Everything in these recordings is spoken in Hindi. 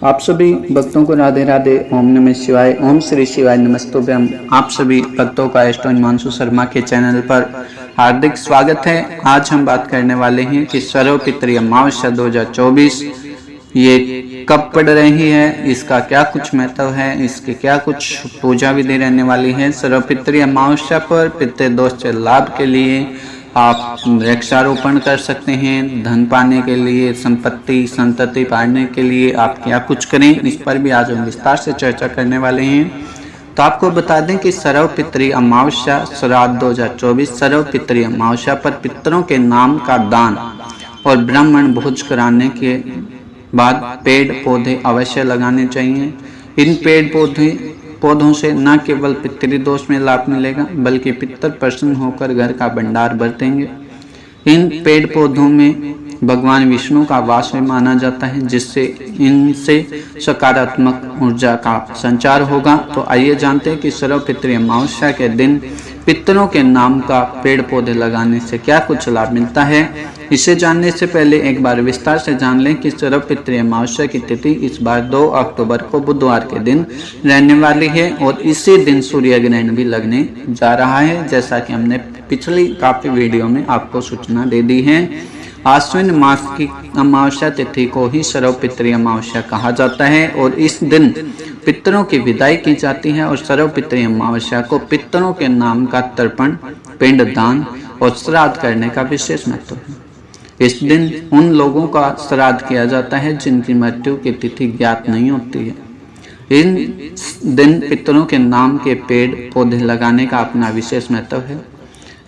आप सभी भक्तों को राधे राधे। ओम नमः शिवाय। ओम श्री शिवाय नमस्तुभ्यम। आप सभी भक्तों का एस्ट्रो हिमांशु शर्मा के चैनल पर हार्दिक स्वागत है। आज हम बात करने वाले हैं कि सर्वपितृ अमावस्या 2024 ये कब पड़ रही है, इसका क्या कुछ महत्व है, इसके क्या कुछ पूजा विधि रहने वाली है। सर्वपितृ अमावस्या पर पितृदोष से लाभ के लिए आप वृक्षारोपण कर सकते हैं। धन पाने के लिए, संपत्ति संतति पाने के लिए आप क्या कुछ करें, इस पर भी आज हम विस्तार से चर्चा करने वाले हैं। तो आपको बता दें कि सर्वपितृ अमावस्या श्राद्ध 2024 सर्वपितृ अमावस्या पर पितरों के नाम का दान और ब्राह्मण भोज कराने के बाद पेड़ पौधे अवश्य लगाने चाहिए। इन पेड़ पौधों से न केवल पितृदोष में लाभ मिलेगा बल्कि पितर प्रसन्न होकर घर का भंडार भरतेंगे। इन पेड़ पौधों में भगवान विष्णु का वास भी माना जाता है, जिससे इनसे सकारात्मक ऊर्जा का संचार होगा। तो आइए जानते हैं कि सर्वपितृ अमावस्या के दिन पितरों के नाम का पेड़ पौधे लगाने से क्या कुछ लाभ मिलता है। इसे जानने से पहले एक बार विस्तार से जान लें कि सर्वपितृ अमावस्या की तिथि इस बार 2 अक्टूबर को बुधवार के दिन रहने वाली है और इसी दिन सूर्य ग्रहण भी लगने जा रहा है, जैसा कि हमने पिछली काफी वीडियो में आपको सूचना दे दी है। आश्विन मास की अमावस्या तिथि को ही सर्वपितृ अमावस्या कहा जाता है और इस दिन पितरों की विदाई की जाती है और सर्वपितृ अमावस्या को पितरों के नाम का तर्पण, पिंड दान और श्राद्ध करने का विशेष महत्व है। इस दिन उन लोगों का श्राद्ध किया जाता है जिनकी मृत्यु की तिथि ज्ञात नहीं होती है। इन दिन पितरों के नाम के पेड़ पौधे लगाने का अपना विशेष महत्व है।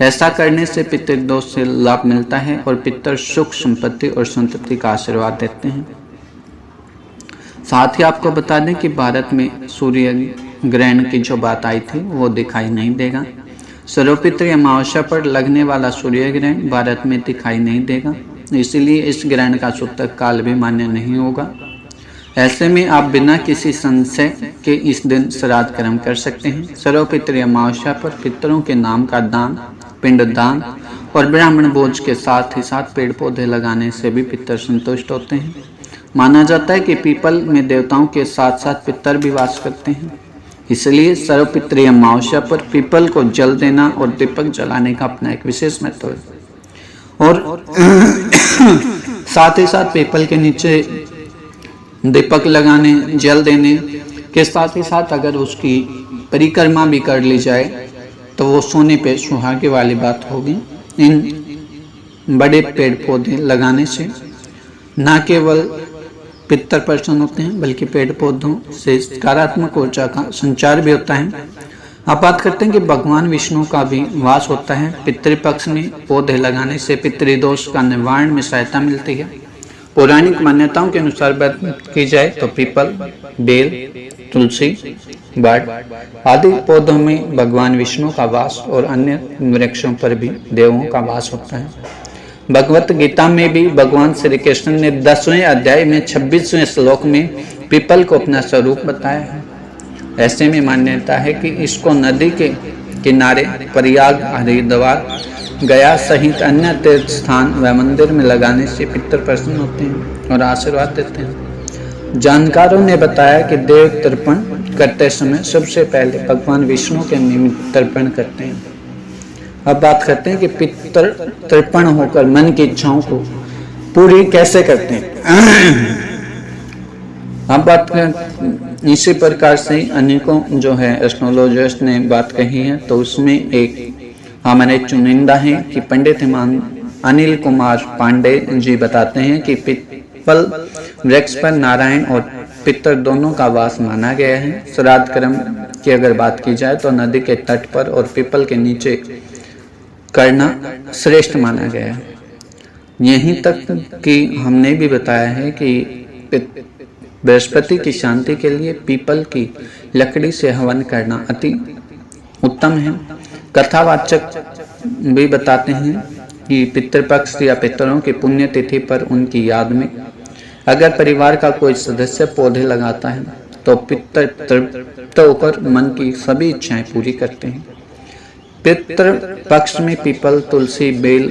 ऐसा करने से पितृदोष से लाभ मिलता है और पितर सुख संपत्ति और संतति का आशीर्वाद देते हैं। साथ ही आपको बता दें कि भारत में सूर्य ग्रहण की जो बात आई थी वो दिखाई नहीं देगा। सर्वपितृ अमावस्या पर लगने वाला सूर्य ग्रहण भारत में दिखाई नहीं देगा, इसीलिए इस ग्रहण का सूतक काल भी मान्य नहीं होगा। ऐसे में आप बिना किसी संशय के इस दिन श्राद्ध कर्म कर सकते हैं। सर्वपितृ अमावस्या पर पितरों के नाम का दान, पिंड दान और ब्राह्मण भोज के साथ ही साथ पेड़ पौधे लगाने से भी पितर संतुष्ट होते हैं। माना जाता है कि पीपल में देवताओं के साथ साथ पितर भी वास करते हैं, इसलिए सर्वपितृ अमावस्या पर पीपल को जल देना और दीपक जलाने का अपना एक विशेष महत्व है। और साथ ही साथ पीपल के नीचे दीपक लगाने, जल देने के साथ ही साथ अगर उसकी परिक्रमा भी कर ली जाए तो वो सोने पे सुहागे वाली बात होगी। इन बड़े पेड़ पौधे लगाने से न केवल पितर प्रसन्न होते हैं बल्कि पेड़ पौधों से सकारात्मक ऊर्जा का संचार भी होता है। अब बात करते हैं कि भगवान विष्णु का भी वास होता है। पितृपक्ष में पौधे लगाने से पितृदोष का निवारण में सहायता मिलती है। पौराणिक मान्यताओं के अनुसार बात की जाए तो पीपल, बेल, तुलसी, बड़ आदि पौधों में भगवान विष्णु का वास और अन्य वृक्षों पर भी देवों का वास होता है। भगवत गीता में भी भगवान श्री कृष्ण ने 10वें अध्याय में 26वें श्लोक में पीपल को अपना स्वरूप बताया है। ऐसे में मान्यता है कि इसको नदी के किनारे, प्रयाग, हरिद्वार, गया सहित अन्य तीर्थ स्थान व मंदिर में लगाने से पितर प्रसन्न होते हैं और आशीर्वाद देते हैं। जानकारों ने बताया कि देव तर्पण करते समय सबसे पहले भगवान विष्णु के निमित्त तर्पण करते हैं। अब बात करते हैं कि पितर तर्पण होकर मन की इच्छाओं को पूरी कैसे करते हैं। अब बात करें इसी प्रकार से अनेकों जो है एस्ट्रोलॉजिस्ट ने बात कही है, तो उसमें एक हमारे चुनिंदा है कि पंडित अनिल कुमार पांडे जी बताते हैं कि पीपल वृक्ष पर नारायण और पितर दोनों का वास माना गया है। श्राद्ध कर्म की अगर बात की जाए तो नदी के तट पर और पीपल के नीचे करना श्रेष्ठ माना गया है। यहीं तक कि हमने भी बताया है कि बृहस्पति की शांति के लिए पीपल की लकड़ी से हवन करना अति उत्तम है। कथावाचक भी बताते हैं कि पितृपक्ष या पितरों की पुण्यतिथि पर उनकी याद में अगर परिवार का कोई सदस्य पौधे लगाता है तो पितर तृप्त होकर मन की सभी इच्छाएं पूरी करते हैं। पितृ पक्ष में पीपल, तुलसी, बेल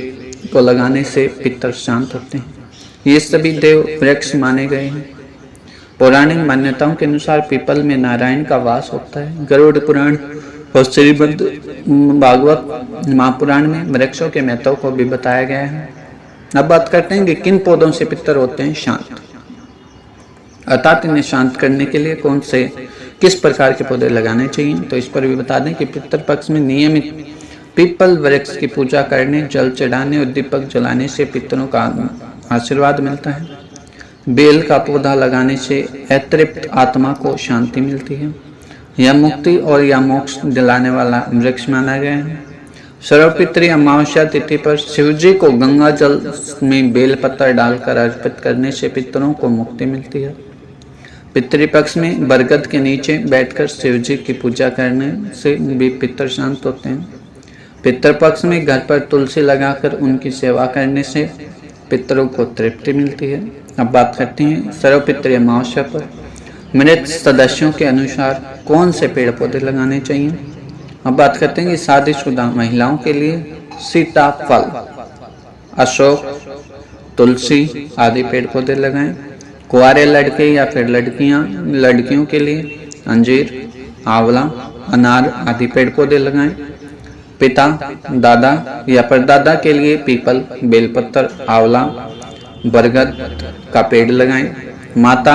को लगाने से पितर शांत होते हैं। ये सभी देव वृक्ष माने गए हैं। पौराणिक मान्यताओं के अनुसार पीपल में नारायण का वास होता है। गरुड़ पुराण और श्रीमद् भागवत महापुराण में वृक्षों के महत्व को भी बताया गया है। अब बात करते हैं कि किन पौधों से पितर होते हैं शांत, अर्थात इन्हें शांत करने के लिए कौन से किस प्रकार के पौधे लगाने चाहिए। तो इस पर भी बता दें कि पितर पक्ष में नियमित पीपल वृक्ष की पूजा करने, जल चढ़ाने और दीपक जलाने से पितरों का आशीर्वाद मिलता है। बेल का पौधा लगाने से अतृप्त आत्मा को शांति मिलती है। यह मुक्ति और या मोक्ष दिलाने वाला वृक्ष माना गया है। सर्वपितृ अमावस्या तिथि पर शिवजी को गंगा जल में बेल पत्तर डालकर अर्पित करने से पितरों को मुक्ति मिलती है। पितृपक्ष में बरगद के नीचे बैठकर शिवजी की पूजा करने से भी पितर शांत होते हैं। पितृपक्ष में घर पर तुलसी लगाकर उनकी सेवा करने से पितरों को तृप्ति मिलती है। अब बात करते हैं सर्वपितृ अमावस्या पर मृत सदस्यों के अनुसार कौन से पेड़ पौधे लगाने चाहिए। अब बात करते हैं कि शादीशुदा महिलाओं के लिए सीताफल, अशोक, तुलसी आदि पेड़ पौधे लगाएं। कुंवारे लड़के या फिर लड़कियों के लिए अंजीर, आंवला, अनार आदि पेड़ पौधे लगाएं। पिता, दादा या परदादा के लिए पीपल, बेलपत्र, आंवला, बरगद का पेड़ लगाएं। माता,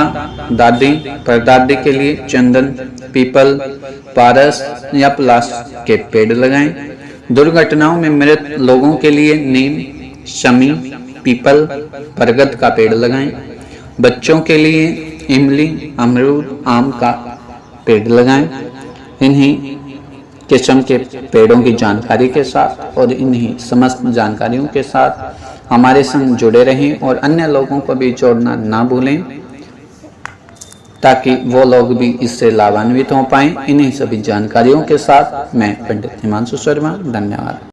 दादी, परदादी के लिए चंदन, पीपल, पारस या पलाश के पेड़ लगाएं। दुर्घटनाओं में मृत लोगों के लिए नीम, शमी, पीपल, बरगद का पेड़ लगाएं। बच्चों के लिए इमली, अमरूद, आम का पेड़ लगाएं। इन्हीं किस्म के पेड़ों की जानकारी के साथ और इन्हीं समस्त जानकारियों के साथ हमारे संग जुड़े रहें और अन्य लोगों को भी जोड़ना ना भूलें, ताकि वो लोग भी इससे लाभान्वित हो पाएं। इन्हीं सभी जानकारियों के साथ मैं पंडित हिमांशु शर्मा, धन्यवाद।